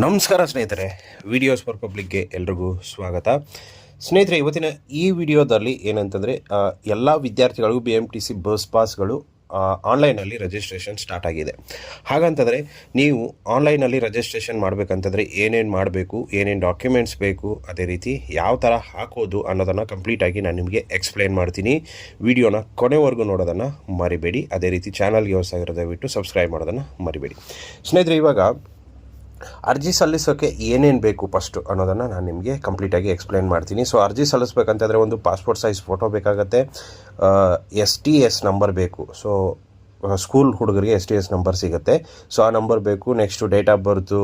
ನಮಸ್ಕಾರ ಸ್ನೇಹಿತರೆ, videos for ಪಬ್ಲಿಕ್ಗೆ ಎಲ್ರಿಗೂ ಸ್ವಾಗತ. ಸ್ನೇಹಿತರೆ, ಇವತ್ತಿನ ಈ ವಿಡಿಯೋದಲ್ಲಿ ಏನಂತಂದರೆ ಎಲ್ಲ ವಿದ್ಯಾರ್ಥಿಗಳಿಗೂ BMTC ಬಸ್ ಪಾಸ್ಗಳು ಆನ್ಲೈನಲ್ಲಿ ರಿಜಿಸ್ಟ್ರೇಷನ್ ಸ್ಟಾರ್ಟ್ ಆಗಿದೆ. ಹಾಗಂತಂದರೆ ನೀವು ಆನ್ಲೈನಲ್ಲಿ ರಿಜಿಸ್ಟ್ರೇಷನ್ ಮಾಡಬೇಕಂತಂದರೆ ಏನೇನು ಮಾಡಬೇಕು, ಏನೇನು ಡಾಕ್ಯುಮೆಂಟ್ಸ್ ಬೇಕು, ಅದೇ ರೀತಿ ಯಾವ ಥರ ಹಾಕೋದು ಅನ್ನೋದನ್ನು ಕಂಪ್ಲೀಟಾಗಿ ನಾನು ನಿಮಗೆ ಎಕ್ಸ್ಪ್ಲೇನ್ ಮಾಡ್ತೀನಿ. ವಿಡಿಯೋನ ಕೊನೆವರೆಗೂ ನೋಡೋದನ್ನು ಮರಿಬೇಡಿ. ಅದೇ ರೀತಿ ಚಾನಲ್ಗೆ ಹೊಸದಾಗಿರೋ ದಯವಿಟ್ಟು ಸಬ್ಸ್ಕ್ರೈಬ್ ಮಾಡೋದನ್ನು ಮರಿಬೇಡಿ. ಸ್ನೇಹಿತರೆ, ಇವಾಗ ಅರ್ಜಿ ಸಲ್ಲಿಸೋಕ್ಕೆ ಏನೇನು ಬೇಕು ಫಸ್ಟು ಅನ್ನೋದನ್ನು ನಾನು ನಿಮಗೆ ಕಂಪ್ಲೀಟಾಗಿ ಎಕ್ಸ್ಪ್ಲೇನ್ ಮಾಡ್ತೀನಿ. ಸೊ ಅರ್ಜಿ ಸಲ್ಲಿಸ್ಬೇಕಂತಂದರೆ ಒಂದು ಪಾಸ್ಪೋರ್ಟ್ ಸೈಜ್ ಫೋಟೋ ಬೇಕಾಗುತ್ತೆ, STS ನಂಬರ್ ಬೇಕು. ಸೊ ಸ್ಕೂಲ್ ಹುಡುಗರಿಗೆ STS ನಂಬರ್ ಸಿಗುತ್ತೆ. ಸೊ ಆ ನಂಬರ್ ಬೇಕು. ನೆಕ್ಸ್ಟು ಡೇಟ್ ಆಫ್ ಬರ್ತು,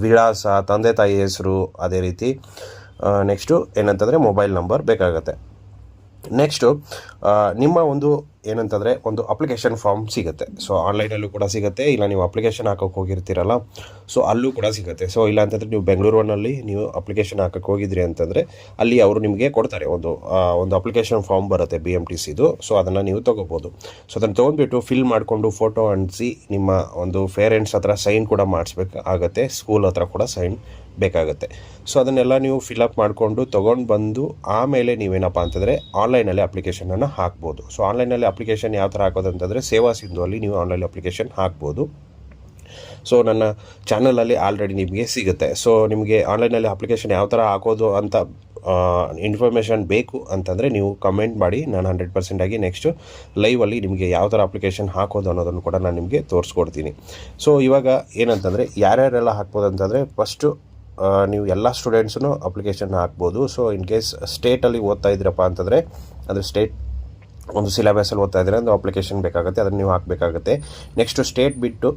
ವಿಳಾಸ, ತಂದೆ ತಾಯಿ ಹೆಸರು, ಅದೇ ರೀತಿ ನೆಕ್ಸ್ಟು ಏನಂತಂದರೆ ಮೊಬೈಲ್ ನಂಬರ್ ಬೇಕಾಗುತ್ತೆ. ನೆಕ್ಸ್ಟು ನಿಮ್ಮ ಒಂದು ಏನಂತಂದರೆ ಒಂದು ಅಪ್ಲಿಕೇಶನ್ ಫಾರ್ಮ್ ಸಿಗುತ್ತೆ. ಸೊ ಆನ್ಲೈನಲ್ಲೂ ಕೂಡ ಸಿಗುತ್ತೆ, ಇಲ್ಲ ನೀವು ಅಪ್ಲಿಕೇಶನ್ ಹಾಕೋಕ್ಕೆ ಹೋಗಿರ್ತೀರಲ್ಲ, ಸೊ ಅಲ್ಲೂ ಕೂಡ ಸಿಗುತ್ತೆ. ಸೊ ಇಲ್ಲ ಅಂತಂದರೆ ನೀವು ಬೆಂಗಳೂರಿನಲ್ಲಿ ನೀವು ಅಪ್ಲಿಕೇಶನ್ ಹಾಕೋಕ್ಕೆ ಹೋಗಿದ್ರಿ ಅಂತಂದರೆ ಅಲ್ಲಿ ಅವರು ನಿಮಗೆ ಕೊಡ್ತಾರೆ, ಒಂದು ಅಪ್ಲಿಕೇಶನ್ ಫಾರ್ಮ್ ಬರುತ್ತೆ BMTCದು. ಸೊ ಅದನ್ನು ನೀವು ತೊಗೋಬೋದು. ಸೊ ಅದನ್ನು ತೊಗೊಂಡ್ಬಿಟ್ಟು ಫಿಲ್ ಮಾಡಿಕೊಂಡು ಫೋಟೋ ಅಂಟಿಸಿ ನಿಮ್ಮ ಒಂದು ಪೇರೆಂಟ್ಸ್ ಹತ್ರ ಸೈನ್ ಕೂಡ ಮಾಡಿಸ್ಬೇಕಾಗತ್ತೆ, ಸ್ಕೂಲ್ ಹತ್ರ ಕೂಡ ಸೈನ್ ಬೇಕಾಗುತ್ತೆ. ಸೊ ಅದನ್ನೆಲ್ಲ ನೀವು ಫಿಲಪ್ ಮಾಡಿಕೊಂಡು ತೊಗೊಂಡು ಬಂದು ಆಮೇಲೆ ನೀವೇನಪ್ಪ ಅಂತಂದರೆ ಆನ್ಲೈನಲ್ಲಿ ಅಪ್ಲಿಕೇಶನನ್ನು ಹಾಕ್ಬೋದು. ಸೊ ಆನ್ಲೈನಲ್ಲಿ ಅಪ್ಲಿಕೇಶನ್ ಯಾವ ಥರ ಹಾಕೋದು ಅಂತಂದರೆ ಸೇವಾ ಸಿಂಧುವಲ್ಲಿ ನೀವು ಆನ್ಲೈನ್ ಅಪ್ಲಿಕೇಶನ್ ಹಾಕ್ಬೋದು. ಸೊ ನನ್ನ ಚಾನಲಲ್ಲಿ ಆಲ್ರೆಡಿ ನಿಮಗೆ ಸಿಗುತ್ತೆ. ಸೊ ನಿಮಗೆ ಆನ್ಲೈನಲ್ಲಿ ಅಪ್ಲಿಕೇಶನ್ ಯಾವ ಥರ ಹಾಕೋದು ಅಂತ ಇನ್ಫಾರ್ಮೇಷನ್ ಬೇಕು ಅಂತಂದರೆ ನೀವು ಕಮೆಂಟ್ ಮಾಡಿ, ನಾನು 100% ಆಗಿ ನೆಕ್ಸ್ಟು ಲೈವಲ್ಲಿ ನಿಮಗೆ ಯಾವ ಥರ ಅಪ್ಲಿಕೇಶನ್ ಹಾಕೋದು ಅನ್ನೋದನ್ನು ಕೂಡ ನಾನು ನಿಮಗೆ ತೋರಿಸ್ಕೊಡ್ತೀನಿ. ಸೊ ಇವಾಗ ಏನಂತಂದರೆ ಯಾರ್ಯಾರೆಲ್ಲ ಹಾಕ್ಬೋದು ಅಂತಂದರೆ ಫಸ್ಟು ನೀವು ಎಲ್ಲ ಸ್ಟೂಡೆಂಟ್ಸೂ ಅಪ್ಲಿಕೇಶನ್ ಹಾಕ್ಬೋದು. ಸೊ ಇನ್ ಕೇಸ್ ಸ್ಟೇಟಲ್ಲಿ ಓದ್ತಾ ಇದ್ದೀರಪ್ಪ ಅಂತಂದರೆ ಅದು ಸ್ಟೇಟ್ ಒಂದು ಸಿಲೆಬಸಲ್ಲಿ ಓದ್ತಾ ಇದ್ದರೆ ಒಂದು ಅಪ್ಲಿಕೇಶನ್ ಬೇಕಾಗುತ್ತೆ, ಅದನ್ನು ನೀವು ಹಾಕಬೇಕಾಗುತ್ತೆ. ನೆಕ್ಸ್ಟು ಸ್ಟೇಟ್ ಬಿಟ್ಟು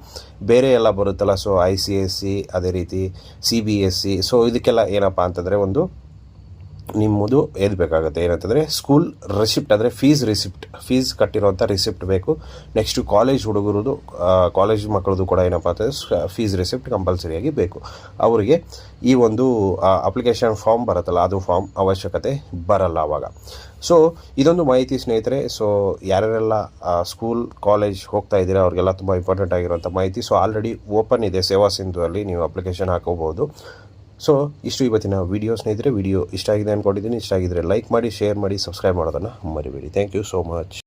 ಬೇರೆ ಎಲ್ಲ ಬರುತ್ತಲ್ಲ, ಸೊ ICSE, ಅದೇ ರೀತಿ CBSE, ಸೊ ಇದಕ್ಕೆಲ್ಲ ಏನಪ್ಪ ಅಂತಂದರೆ ಒಂದು ನಿಮ್ಮದು ಏದು ಬೇಕಾಗುತ್ತೆ ಏನಂತಂದರೆ ಸ್ಕೂಲ್ ರಿಸಿಪ್ಟ್, ಅಂದರೆ ಫೀಸ್ ಕಟ್ಟಿರೋಂಥ ರಿಸಿಪ್ಟ್ ಬೇಕು. ನೆಕ್ಸ್ಟು ಕಾಲೇಜ್ ಹುಡುಗರದು, ಕಾಲೇಜ್ ಮಕ್ಕಳದು ಕೂಡ ಏನಪ್ಪ ಅಂತಂದರೆ ಫೀಸ್ ರಿಸಿಪ್ಟ್ ಕಂಪಲ್ಸರಿಯಾಗಿ ಬೇಕು. ಅವರಿಗೆ ಈ ಒಂದು ಅಪ್ಲಿಕೇಶನ್ ಫಾರ್ಮ್ ಬರುತ್ತಲ್ಲ, ಅದು ಫಾರ್ಮ್ ಅವಶ್ಯಕತೆ ಬರಲ್ಲ ಆವಾಗ. ಸೊ ಇದೊಂದು ಮಾಹಿತಿ ಸ್ನೇಹಿತರೆ. ಸೊ ಯಾರ್ಯಾರೆಲ್ಲ ಸ್ಕೂಲ್ ಕಾಲೇಜ್ ಹೋಗ್ತಾ ಇದ್ದೀರಾ ಅವ್ರಿಗೆಲ್ಲ ತುಂಬ ಇಂಪಾರ್ಟೆಂಟ್ ಆಗಿರೋಂಥ ಮಾಹಿತಿ. ಸೊ ಆಲ್ರೆಡಿ ಓಪನ್ ಇದೆ ಸೇವಾ ಸಿಂಧುವಲ್ಲಿ, ನೀವು ಅಪ್ಲಿಕೇಶನ್ ಹಾಕೋಬೋದು. ಸೊ ಇಷ್ಟು ಇವತ್ತಿನ ವಿಡಿಯೋ ಸ್ನೇಹಿತರೆ. ವಿಡಿಯೋ ಇಷ್ಟ ಆಗಿದೆ ಅಂದ್ಕೊಂಡಿದ್ದೀನಿ. ಇಷ್ಟ ಆಗಿದ್ದರೆ ಲೈಕ್ ಮಾಡಿ, ಶೇರ್ ಮಾಡಿ, ಸಬ್ಸ್ಕ್ರೈಬ್ ಮಾಡೋದನ್ನು ಮರಿಬೇಡಿ. Thank you so much.